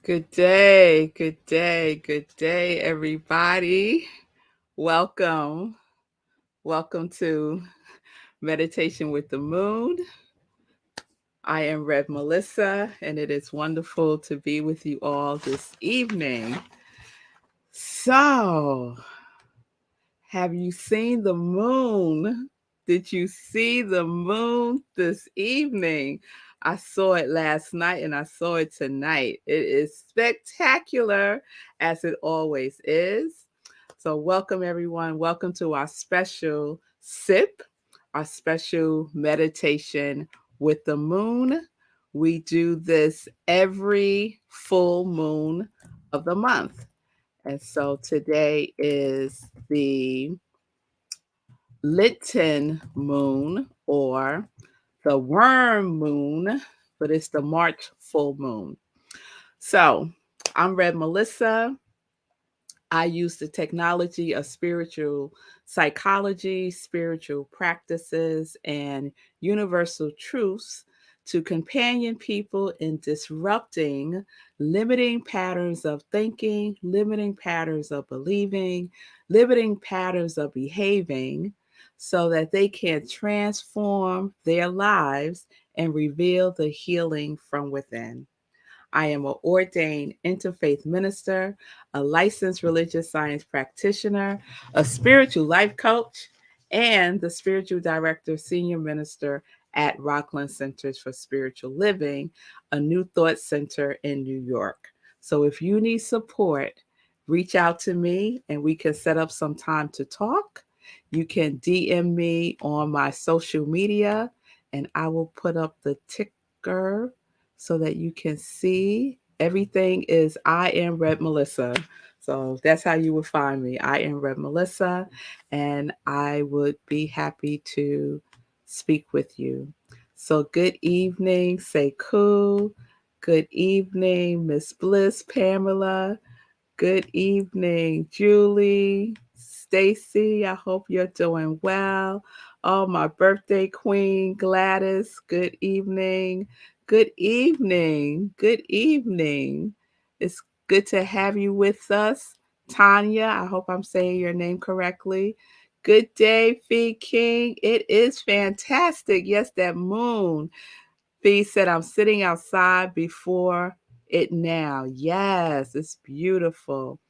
Good day, everybody. Welcome. Welcome to Meditation with the Moon. I am Rev Melissa, and it is wonderful to be with you all this evening. So, have you seen the moon? Did you see the moon this evening? I saw it last night and I saw it tonight. It is spectacular, as it always is. So, welcome everyone. Welcome to our special sip, our special meditation with the moon. We do this every full moon of the month. And so today is the Lenten moon or the worm moon, but it's the March full moon. So I'm Red Melissa. I use the technology of spiritual psychology, spiritual practices, and universal truths to companion people in disrupting limiting patterns of thinking, limiting patterns of believing, limiting patterns of behaving, so that they can transform their lives and reveal the healing from within. I am an ordained interfaith minister, a licensed religious science practitioner, a spiritual life coach, and the spiritual director, senior minister at Rockland Centers for Spiritual Living, a New Thought Center in New York. So if you need support, reach out to me and we can set up some time to talk. You can DM me on my social media and I will put up the ticker so that you can see. Everything is I am Red Melissa. So that's how you would find me. I am Red Melissa, and I would be happy to speak with you. So good evening, Sekou. Good evening, Miss Bliss, Pamela. Good evening, Julie, Stacy. I hope you're doing well. Oh, my birthday queen, Gladys. Good evening. Good evening. Good evening. It's good to have you with us. Tanya, I hope I'm saying your name correctly. Good day, Fee King. It is fantastic. Yes, that moon. Fee said, I'm sitting outside before it now. Yes, it's beautiful.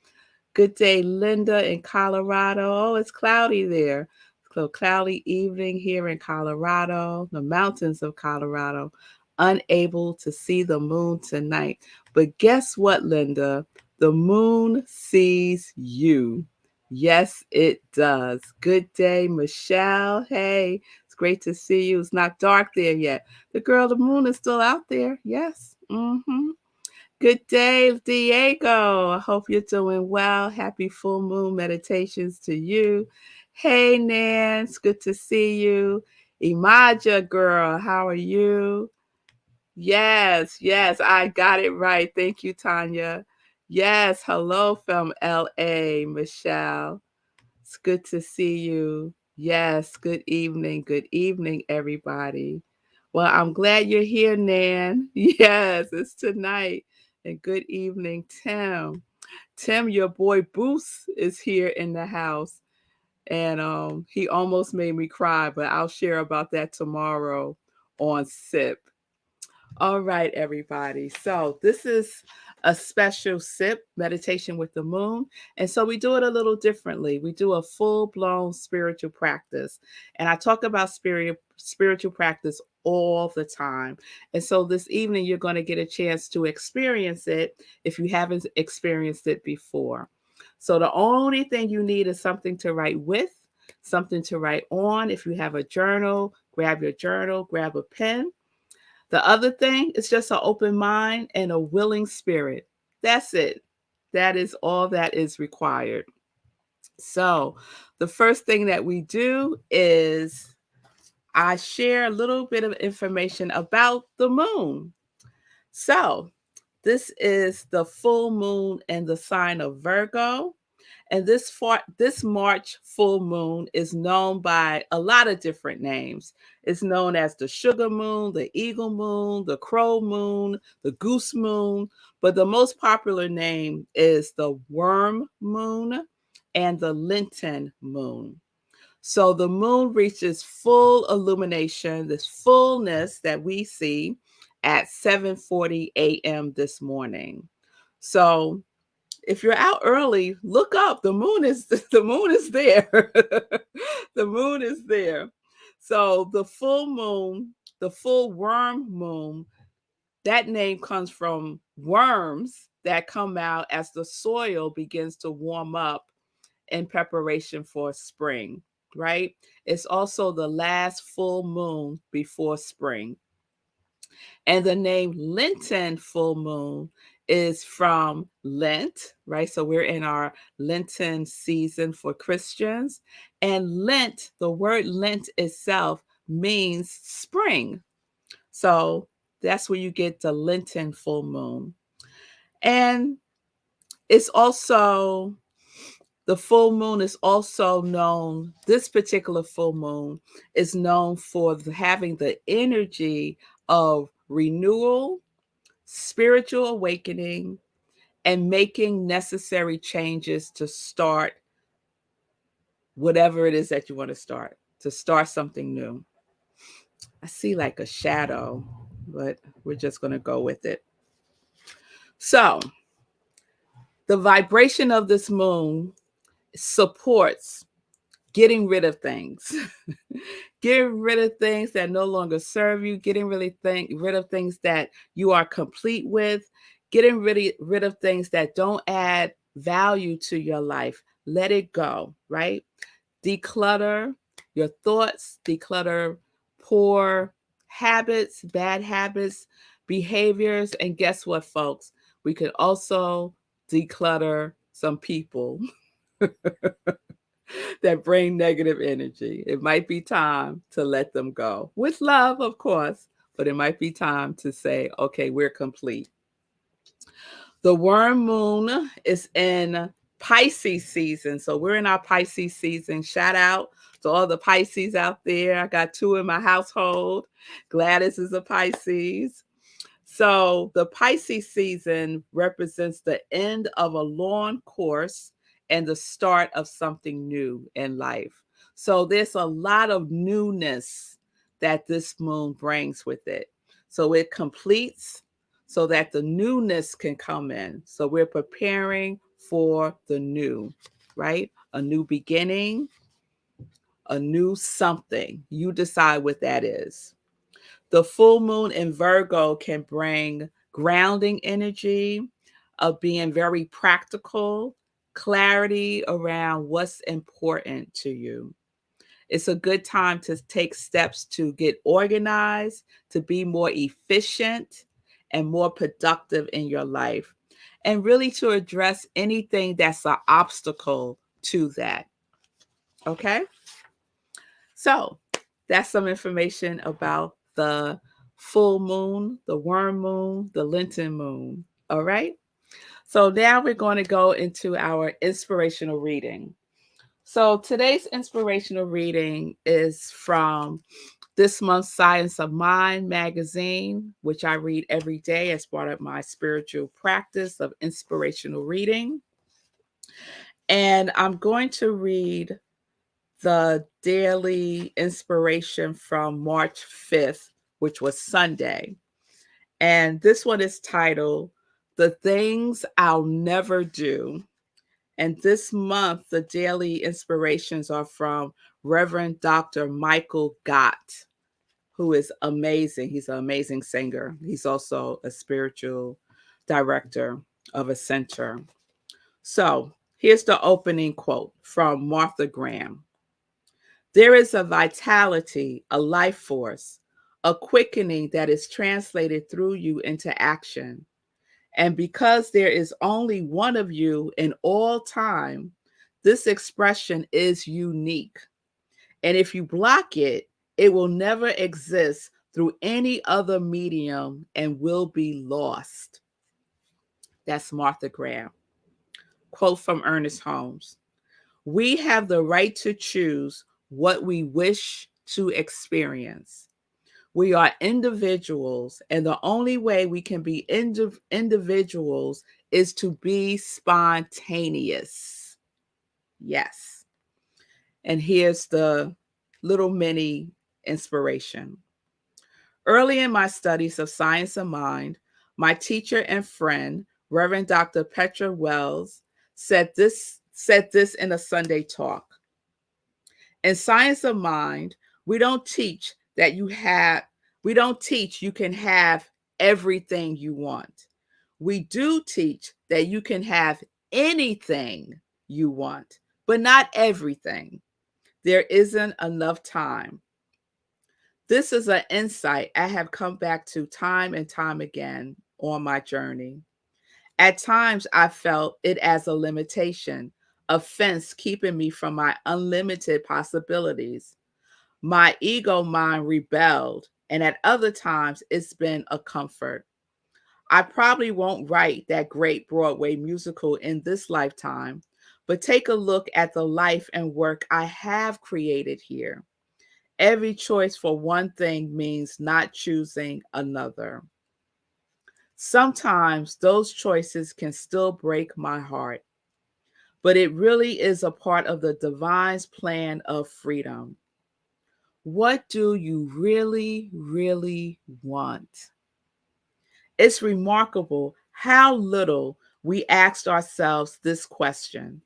Good day, Linda in Colorado. Oh, it's cloudy there. So cloudy evening here in Colorado, the mountains of Colorado. Unable to see the moon tonight. But guess what, Linda? The moon sees you. Yes, it does. Good day, Michelle. Hey, it's great to see you. It's not dark there yet. The moon is still out there. Yes. Mm-hmm. Good day, Diego. I hope you're doing well. Happy full moon meditations to you. Hey, Nance. Good to see you. Imaja, girl. How are you? Yes, I got it right. Thank you, Tanya. Yes, hello from LA, Michelle. It's good to see you. Yes, good evening, everybody. Well, I'm glad you're here, Nan. Yes, it's tonight. And good evening, Tim. Tim, your boy Boost is here in the house. And he almost made me cry, but I'll share about that tomorrow on SIP. All right, everybody. So this is a special sip meditation with the moon. And so we do it a little differently. We do a full-blown spiritual practice. And I talk about spiritual practice all the time. And so this evening you're going to get a chance to experience it if you haven't experienced it before. So the only thing you need is something to write with, something to write on. If you have a journal, grab a pen. The other thing is just an open mind and a willing spirit. That's it. That is all that is required. So, the first thing that we do is I share a little bit of information about the moon. So, this is the full moon in the sign of Virgo. And this March full moon is known by a lot of different names. It's known as the sugar moon, the eagle moon, the crow moon, the goose moon, but the most popular name is the worm moon and the Lenten moon. So the moon reaches full illumination, this fullness that we see at 7:40 a.m. this morning. So if you're out early, look up. The moon is there. The moon is there. So the full moon, the full worm moon, that name comes from worms that come out as the soil begins to warm up in preparation for spring, right? It's also the last full moon before spring. And the name Lenten full moon is from Lent, right? So we're in our Lenten season for Christians. And Lent, the word Lent itself means spring. So that's where you get the Lenten full moon. And it's also, the full moon is also known, this particular full moon is known for having the energy of renewal, spiritual awakening, and making necessary changes to start whatever it is that you want to start something new. I see like a shadow, but we're just going to go with it. So, the vibration of this moon supports getting rid of things. Getting rid of things that no longer serve you, getting rid of things that you are complete with, getting rid of things that don't add value to your life. Let it go, right? Declutter your thoughts, declutter poor habits, bad habits, behaviors. And guess what, folks? We could also declutter some people that bring negative energy. It might be time to let them go with love, of course, but it might be time to say, okay, we're complete. The worm moon is in Pisces season. So we're in our Pisces season. Shout out to all the Pisces out there. I got 2 in my household. Gladys is a Pisces. So the Pisces season represents the end of a long course and the start of something new in life. So there's a lot of newness that this moon brings with it. So it completes so that the newness can come in. So we're preparing for the new, right? A new beginning, a new something. You decide what that is. The full moon in Virgo can bring grounding energy of being very practical, clarity around what's important to you. It's a good time to take steps to get organized, to be more efficient and more productive in your life, and really to address anything that's an obstacle to that. Okay? So that's some information about the full moon, the worm moon, the Lenten moon. All right. So now we're going to go into our inspirational reading. So today's inspirational reading is from this month's Science of Mind magazine, which I read every day as part of my spiritual practice of inspirational reading. And I'm going to read the daily inspiration from March 5th, which was Sunday. And this one is titled, The Things I'll Never Do. And this month, the daily inspirations are from Reverend Dr. Michael Gott, who is amazing. He's an amazing singer. He's also a spiritual director of a center. So here's the opening quote from Martha Graham. There is a vitality, a life force, a quickening that is translated through you into action. And because there is only one of you in all time, this expression is unique. And if you block it, it will never exist through any other medium and will be lost. That's Martha Graham. quote from Ernest Holmes. We have the right to choose what we wish to experience. We are individuals, and the only way we can be individuals is to be spontaneous. Yes. And here's the little mini inspiration. Early in my studies of science of mind, my teacher and friend, Reverend Dr. Petra Wells, said this in a Sunday talk. In science of mind, we don't teach you can have everything you want. We do teach that you can have anything you want, but not everything. There isn't enough time. This is an insight I have come back to time and time again on my journey. At times, I felt it as a limitation, a fence keeping me from my unlimited possibilities. My ego mind rebelled, and at other times, it's been a comfort. I probably won't write that great Broadway musical in this lifetime, but take a look at the life and work I have created here. Every choice for one thing means not choosing another. Sometimes those choices can still break my heart, but it really is a part of the divine's plan of freedom. What do you really, really want? It's remarkable how little we asked ourselves this question.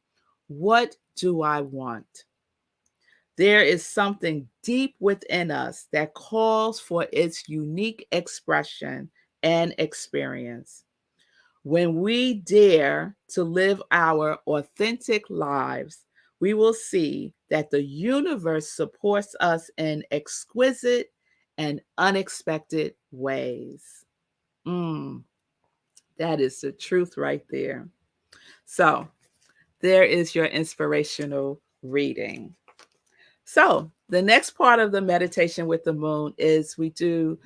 What do I want? There is something deep within us that calls for its unique expression and experience. When we dare to live our authentic lives, we will see that the universe supports us in exquisite and unexpected ways. That is the truth right there. So, there is your inspirational reading. So, the next part of the meditation with the moon is we do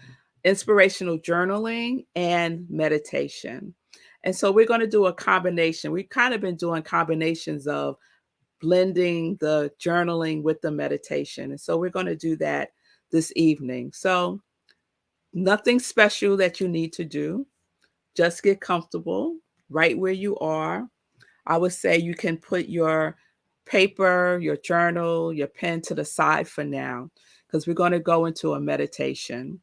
inspirational journaling and meditation. And so we're going to do a combination. We've kind of been doing combinations of blending the journaling with the meditation. And so we're going to do that this evening. So nothing special that you need to do. Just get comfortable right where you are. I would say you can put your paper, your journal, your pen to the side for now, because we're going to go into a meditation.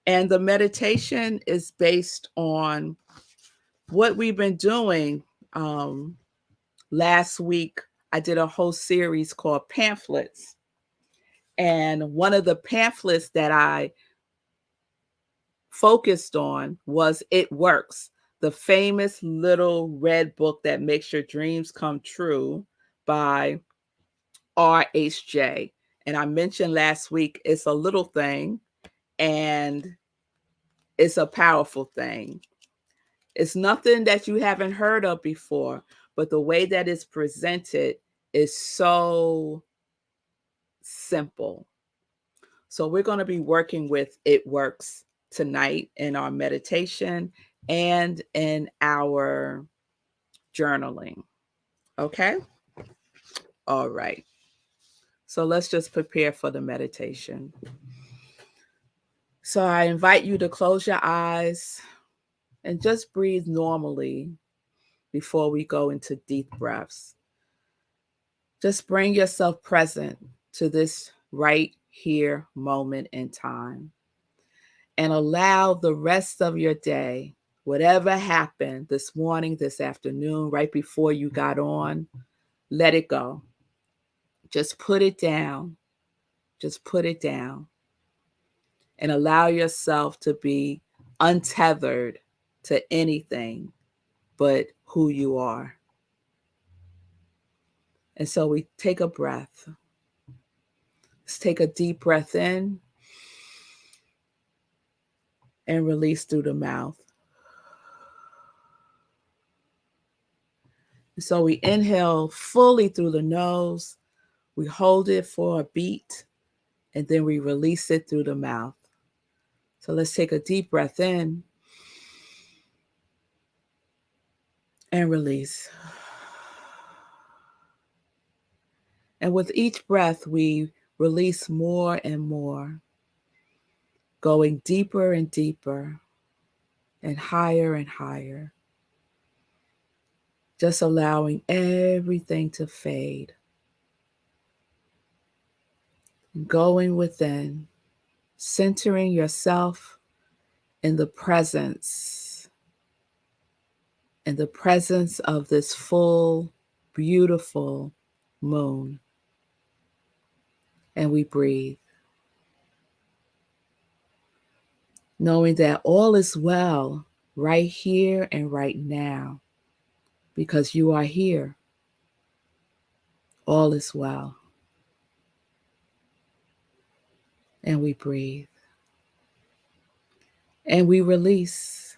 And the meditation is based on what we've been doing. Last week, I did a whole series called Pamphlets. And one of the pamphlets that I focused on was It Works, the famous little red book that makes your dreams come true by RHJ. And I mentioned last week, it's a little thing and it's a powerful thing. It's nothing that you haven't heard of before, but the way that it's presented is so simple. So we're going to be working with It Works tonight in our meditation and in our journaling. Okay? All right. So let's just prepare for the meditation. So I invite you to close your eyes and just breathe normally before we go into deep breaths. Just bring yourself present to this right here moment in time and allow the rest of your day, whatever happened this morning, this afternoon, right before you got on, let it go. Just put it down. Just put it down and allow yourself to be untethered to anything but who you are. And so we take a breath. Let's take a deep breath in and release through the mouth. So we inhale fully through the nose. We hold it for a beat, and then we release it through the mouth. So let's take a deep breath in and release. And with each breath, we release more and more, going deeper and deeper and higher, just allowing everything to fade. Going within, centering yourself in the presence, of this full, beautiful moon. And we breathe, knowing that all is well right here and right now, because you are here. All is well. And we breathe. And we release.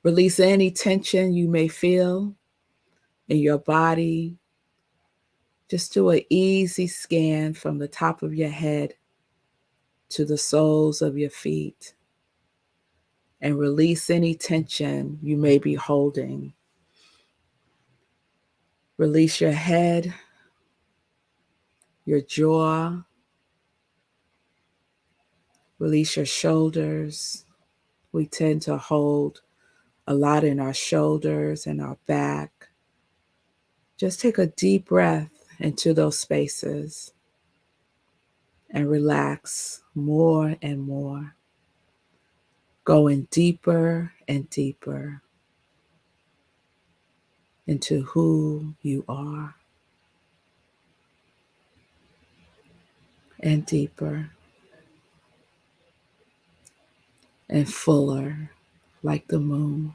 Release any tension you may feel in your body. Just do an easy scan from the top of your head to the soles of your feet. And release any tension you may be holding. Release your head, your jaw. Release your shoulders. We tend to hold a lot in our shoulders and our back. Just take a deep breath into those spaces and relax more and more, going deeper and deeper into who you are, and deeper and fuller, like the moon.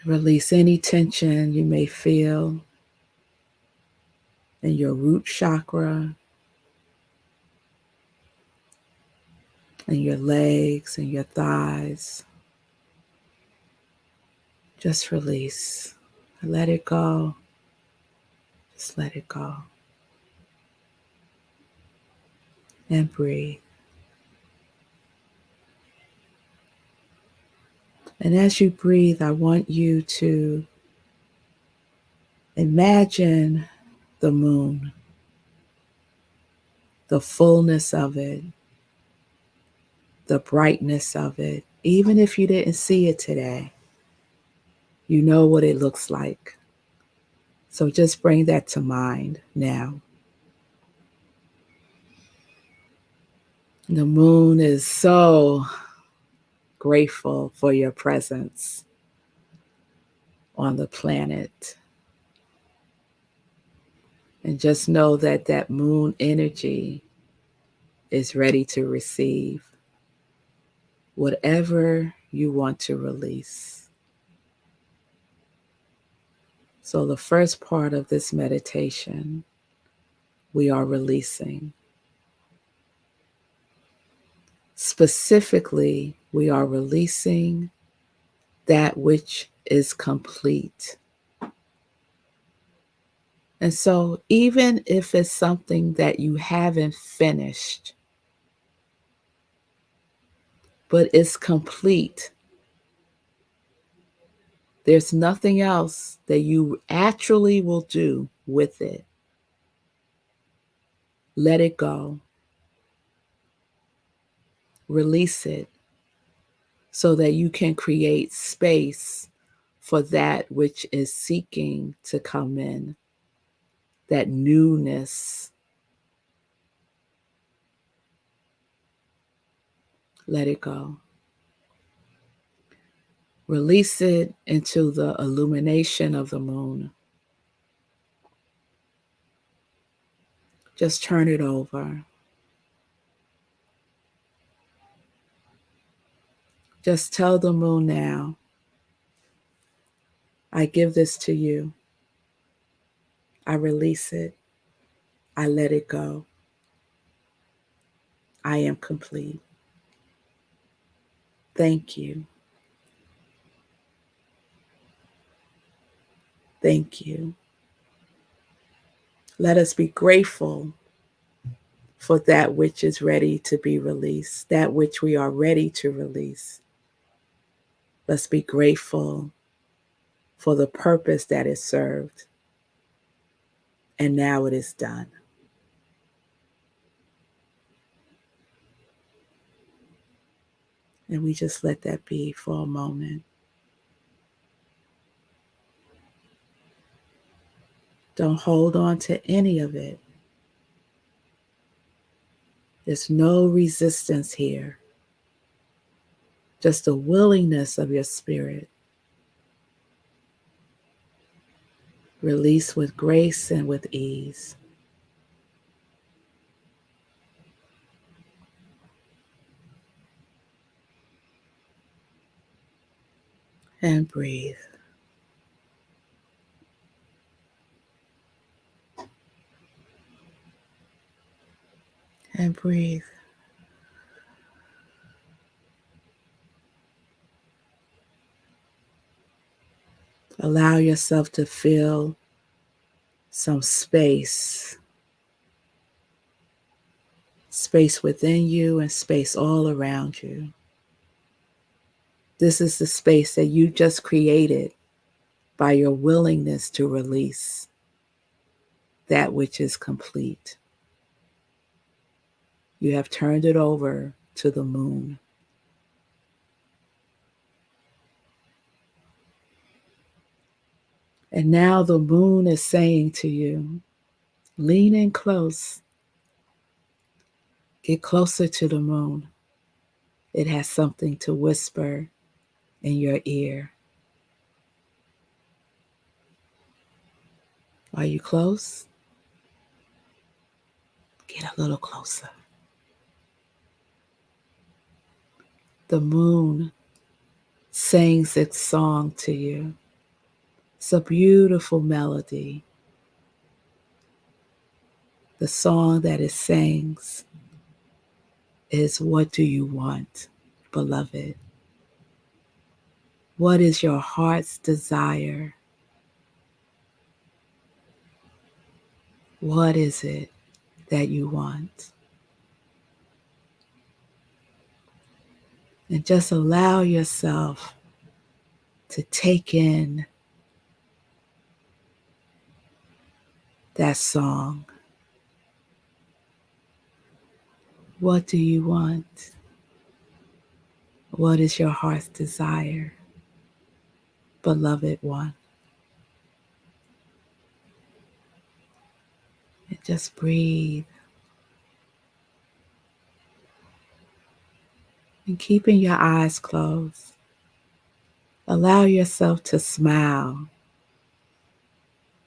Release any tension you may feel in your root chakra, in your legs and your thighs. Just release. Let it go. Just let it go. And breathe. And as you breathe, I want you to imagine the moon, the fullness of it, the brightness of it. Even if you didn't see it today, you know what it looks like. So just bring that to mind now. The moon is so grateful for your presence on the planet. And just know that that moon energy is ready to receive whatever you want to release. So the first part of this meditation, we are releasing. Specifically, we are releasing that which is complete. And so even if it's something that you haven't finished, but it's complete, there's nothing else that you actually will do with it. Let it go. Release it so that you can create space for that which is seeking to come in, that newness. Let it go. Release it into the illumination of the moon. Just turn it over. Just tell the moon now, I give this to you. I release it. I let it go. I am complete. Thank you. Thank you. Let us be grateful for that which is ready to be released, that which we are ready to release. Let's be grateful for the purpose that it served. And now it is done. And we just let that be for a moment. Don't hold on to any of it. There's no resistance here, just a willingness of your spirit. Release with grace and with ease. And breathe. And breathe. Allow yourself to feel some space. Space within you and space all around you. This is the space that you just created by your willingness to release that which is complete. You have turned it over to the moon. And now the moon is saying to you, lean in close. Get closer to the moon. It has something to whisper in your ear. Are you close? Get a little closer. The moon sings its song to you. It's a beautiful melody. The song that it sings is, what do you want, beloved? What is your heart's desire? What is it that you want? And just allow yourself to take in that song. What do you want? What is your heart's desire, beloved one? And just breathe. And keeping your eyes closed, allow yourself to smile.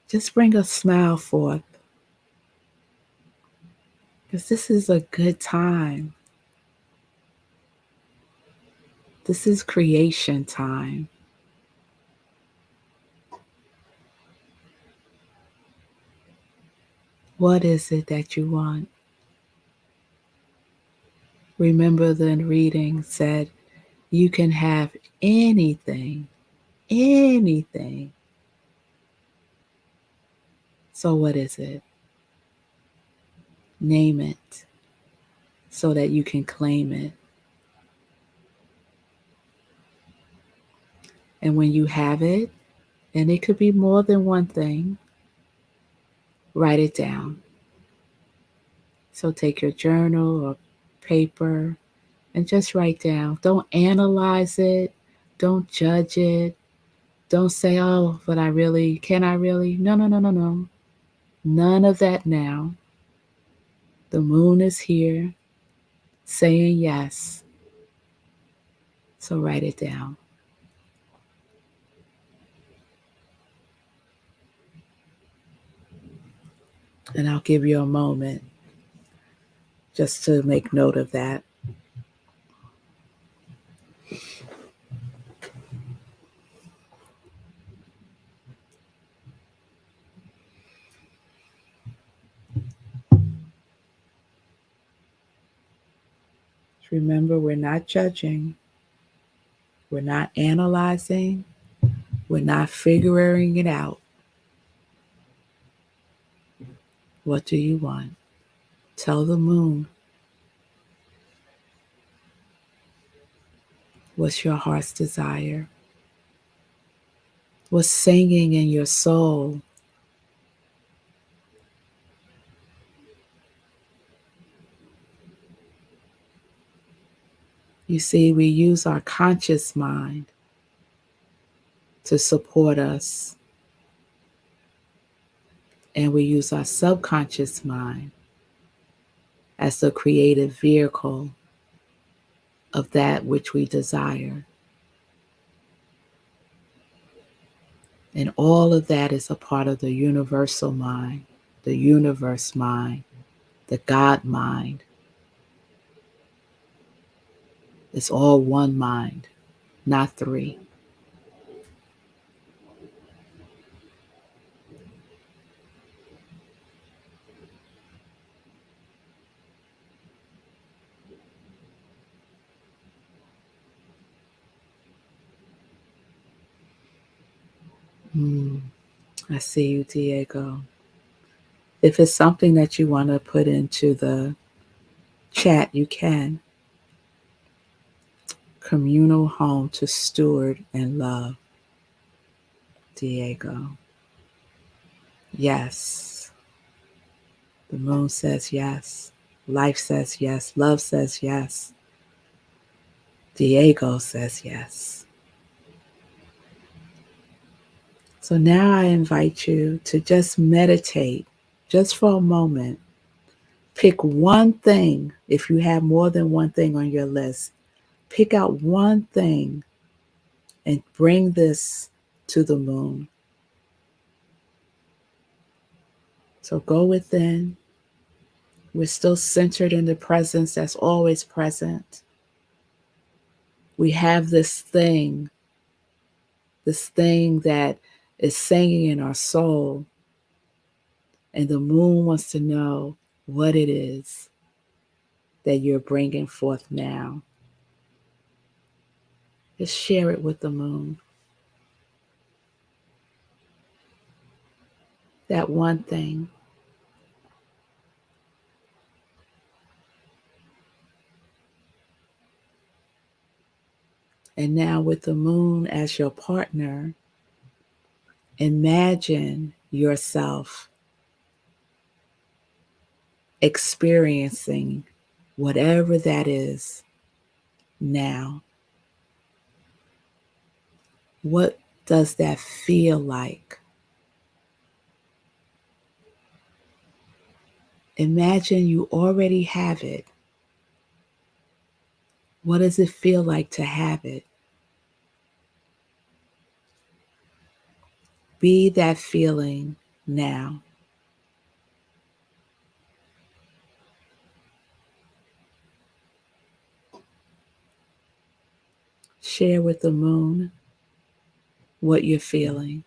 Just bring a smile forth, because this is a good time. This is creation time. What is it that you want? Remember, the reading said you can have anything, anything. So what is it? Name it so that you can claim it. And when you have it, and it could be more than one thing, write it down. So take your journal or paper and just write down. Don't analyze it. Don't judge it. Don't say, oh, but can I really? No, no, no, no, no. None of that now. The moon is here saying yes. So write it down. And I'll give you a moment just to make note of that. Remember, we're not judging. We're not analyzing. We're not figuring it out. What do you want? Tell the moon. What's your heart's desire? What's singing in your soul? You see, we use our conscious mind to support us, and we use our subconscious mind as the creative vehicle of that which we desire. And all of that is a part of the universal mind, the universe mind, the God mind. It's all one mind, not three. I see you, Diego. If it's something that you want to put into the chat, you can. Communal home to steward and love, Diego. Yes. The moon says yes. Life says yes. Love says yes. Diego says yes. So now I invite you to just meditate just for a moment. Pick one thing. If you have more than one thing on your list, pick out one thing and bring this to the moon. So go within. We're still centered in the presence that's always present. We have this thing that is singing in our soul, and the moon wants to know what it is that you're bringing forth now. Just share it with the moon. That one thing. And now, with the moon as your partner, imagine yourself experiencing whatever that is now. What does that feel like? Imagine you already have it. What does it feel like to have it? Be that feeling now. Share with the moon what you're feeling.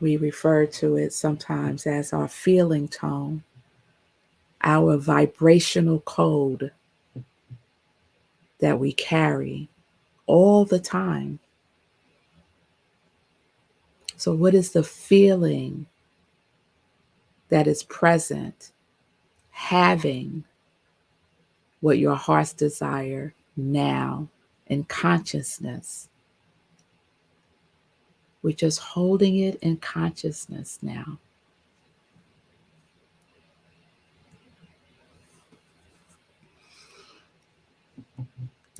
We refer to it sometimes as our feeling tone, our vibrational code that we carry all the time. So, what is the feeling that is present, having what your hearts desire now in consciousness? We're just holding it in consciousness now.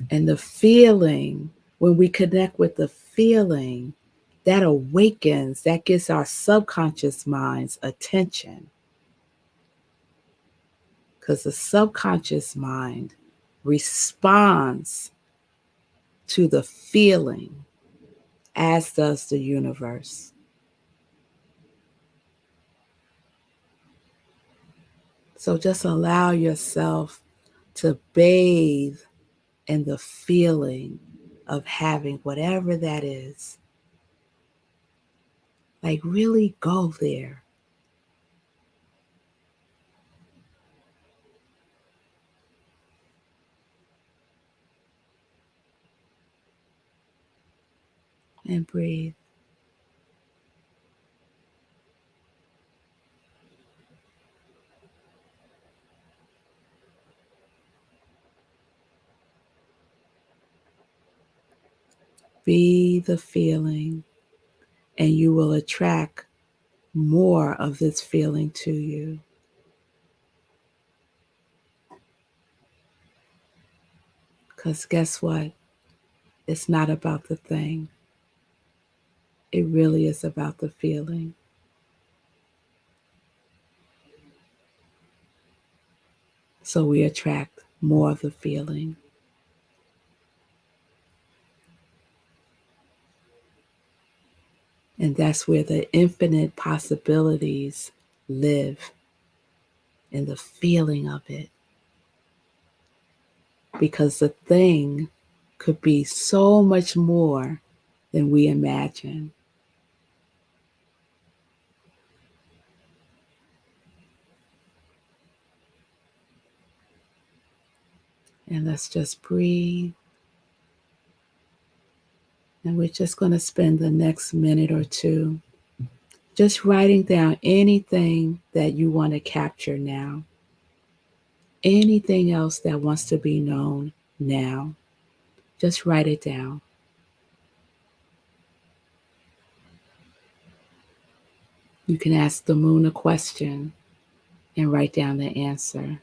And the feeling, when we connect with the feeling, that awakens, that gets our subconscious mind's attention. Because the subconscious mind responds to the feeling, as does the universe. So just allow yourself to bathe in the feeling of having whatever that is. Like, really go there. And breathe. Be the feeling, and you will attract more of this feeling to you. Because guess what? It's not about the thing, it really is about the feeling. So we attract more of the feeling. And that's where the infinite possibilities live, in the feeling of it. Because the thing could be so much more than we imagine. And let's just breathe. And we're just going to spend the next minute or two just writing down anything that you want to capture now, anything else that wants to be known now. Just write it down. You can ask the moon a question and write down the answer.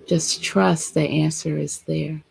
Just trust the answer is there.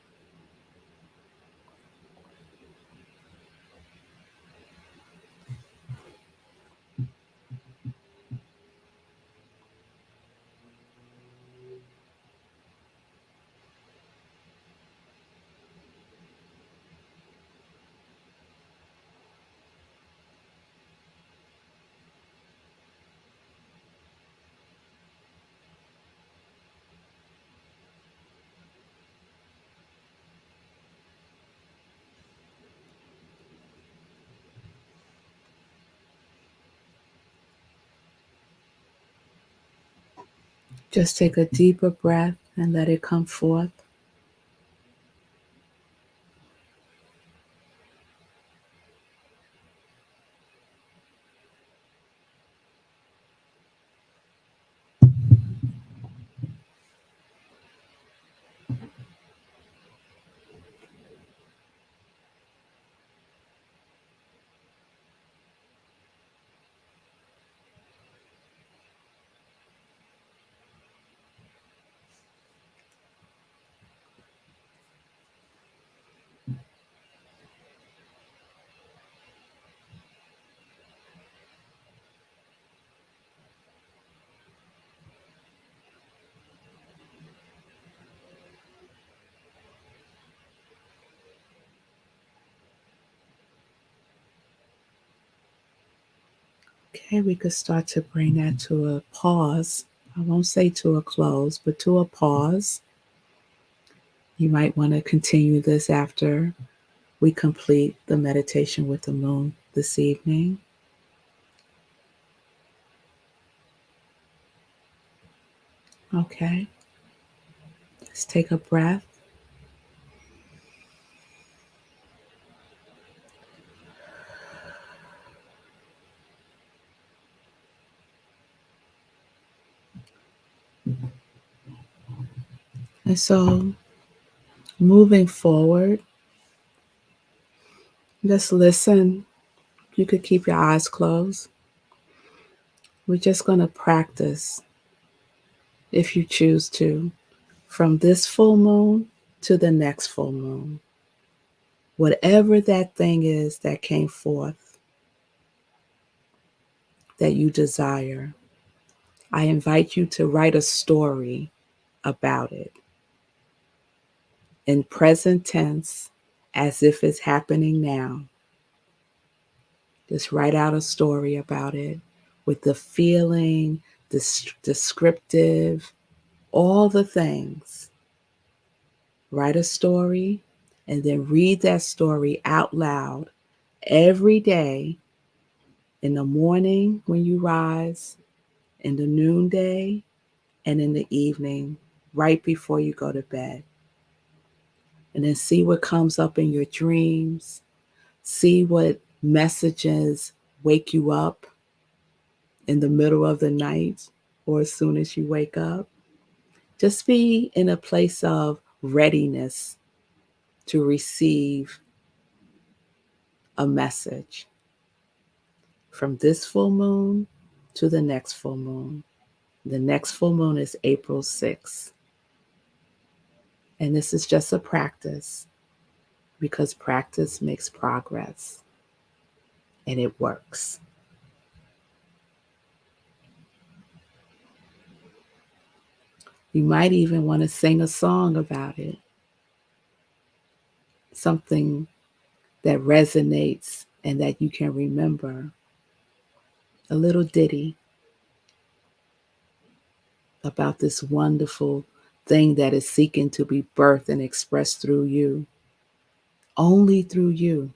Just take a deeper breath and let it come forth. Okay, we could start to bring that to a pause. I won't say to a close, but to a pause. You might want to continue this after we complete the meditation with the moon this evening. Okay, let's take a breath. And so, moving forward, just listen. You could keep your eyes closed. We're just going to practice, if you choose to, from this full moon to the next full moon. Whatever that thing is that came forth that you desire, I invite you to write a story about it in present tense as if it's happening now. Just write out a story about it with the feeling, the descriptive, all the things. Write a story and then read that story out loud every day, in the morning when you rise, in the noonday, and in the evening, right before you go to bed. And then see what comes up in your dreams. See what messages wake you up in the middle of the night or as soon as you wake up. Just be in a place of readiness to receive a message from this full moon to the next full moon. The next full moon is April 6th. And this is just a practice because practice makes progress and it works. You might even want to sing a song about it, something that resonates and that you can remember. A little ditty about this wonderful thing that is seeking to be birthed and expressed through you, only through you.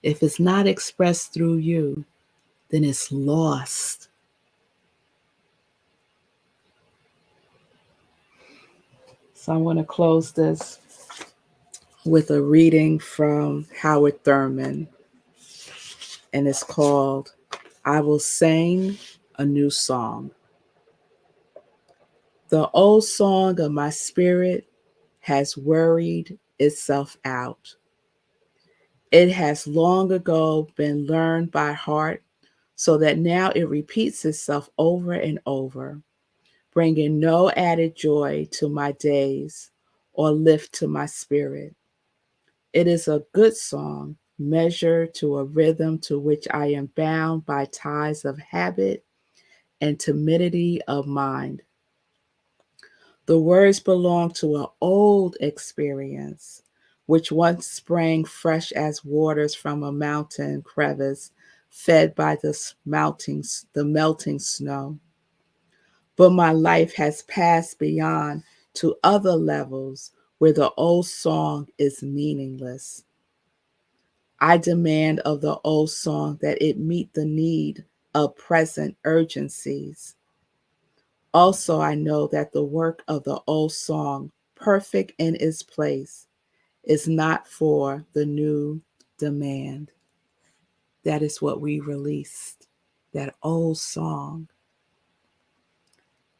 If it's not expressed through you, then it's lost. So I'm going to close this with a reading from Howard Thurman, and it's called I Will Sing a New Song. The old song of my spirit has worried itself out. It has long ago been learned by heart, so that now it repeats itself over and over, bringing no added joy to my days or lift to my spirit. It is a good song, measured to a rhythm to which I am bound by ties of habit and timidity of mind. The words belong to an old experience, which once sprang fresh as waters from a mountain crevice, fed by the melting snow. But my life has passed beyond to other levels where the old song is meaningless. I demand of the old song that it meet the need of present urgencies. Also, I know that the work of the old song, perfect in its place, is not for the new demand. That is what we released, that old song.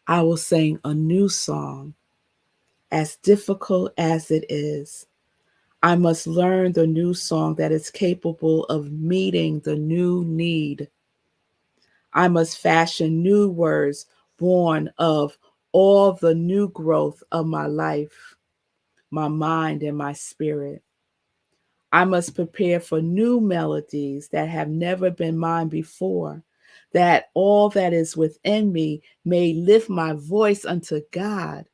I will sing a new song, as difficult as it is. I must learn the new song that is capable of meeting the new need. I must fashion new words born of all the new growth of my life, my mind, and my spirit. I must prepare for new melodies that have never been mine before, that all that is within me may lift my voice unto God.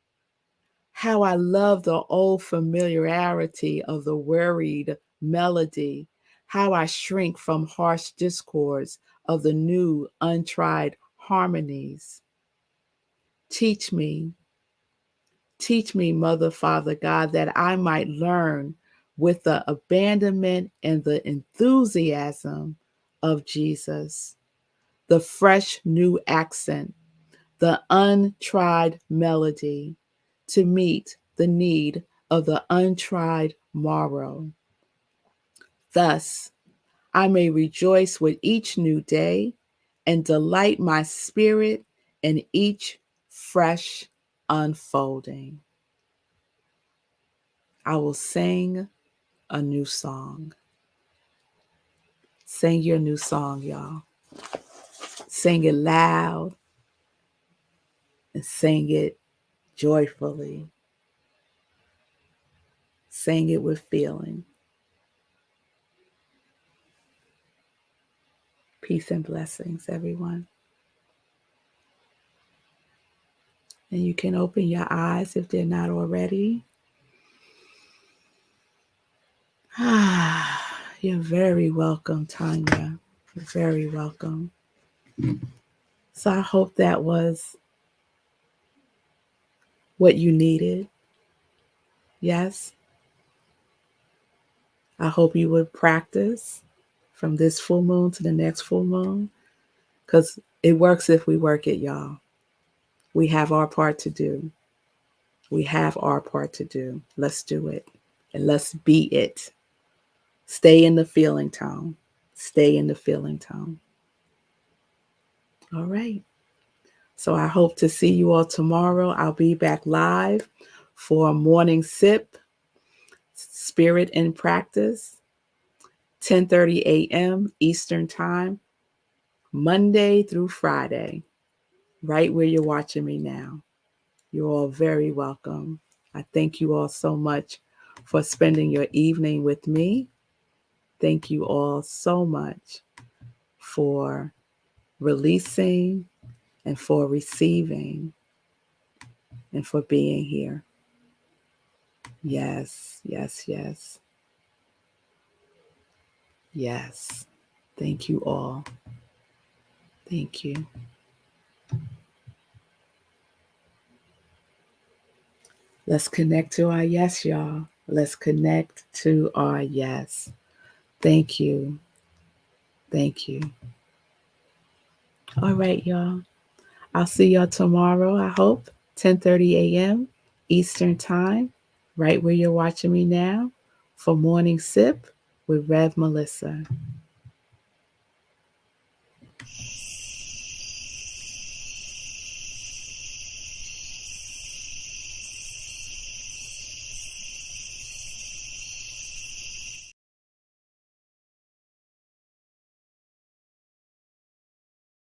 How I love the old familiarity of the worried melody. How I shrink from harsh discords of the new, untried harmonies. Teach me, teach me, Mother, Father, God, that I might learn with the abandonment and the enthusiasm of Jesus, the fresh new accent, the untried melody, to meet the need of the untried morrow. Thus, I may rejoice with each new day and delight my spirit in each fresh unfolding. I will sing a new song. Sing your new song, y'all. Sing it loud and sing it joyfully. Sing it with feeling. Peace and blessings, everyone. And you can open your eyes if they're not already. You're very welcome, Tanya. You're very welcome. So I hope that was what you needed. Yes. I hope you would practice from this full moon to the next full moon, because it works if we work it, y'all. We have our part to do. We have our part to do. Let's do it. And let's be it. Stay in the feeling tone. Stay in the feeling tone. All right. So I hope to see you all tomorrow. I'll be back live for a morning sip Spirit in Practice, 10:30 a.m. Eastern Time, Monday through Friday, right where you're watching me now. You're all very welcome. I thank you all so much for spending your evening with me. Thank you all so much for releasing and for receiving and for being here. Yes, yes, yes, yes. Thank you all. Thank you. Let's connect to our yes, y'all. Let's connect to our yes. Thank you. Thank you. All right, y'all. I'll see y'all tomorrow, I hope, 10:30 a.m. Eastern Time, right where you're watching me now, for Morning Sip with Rev Melissa.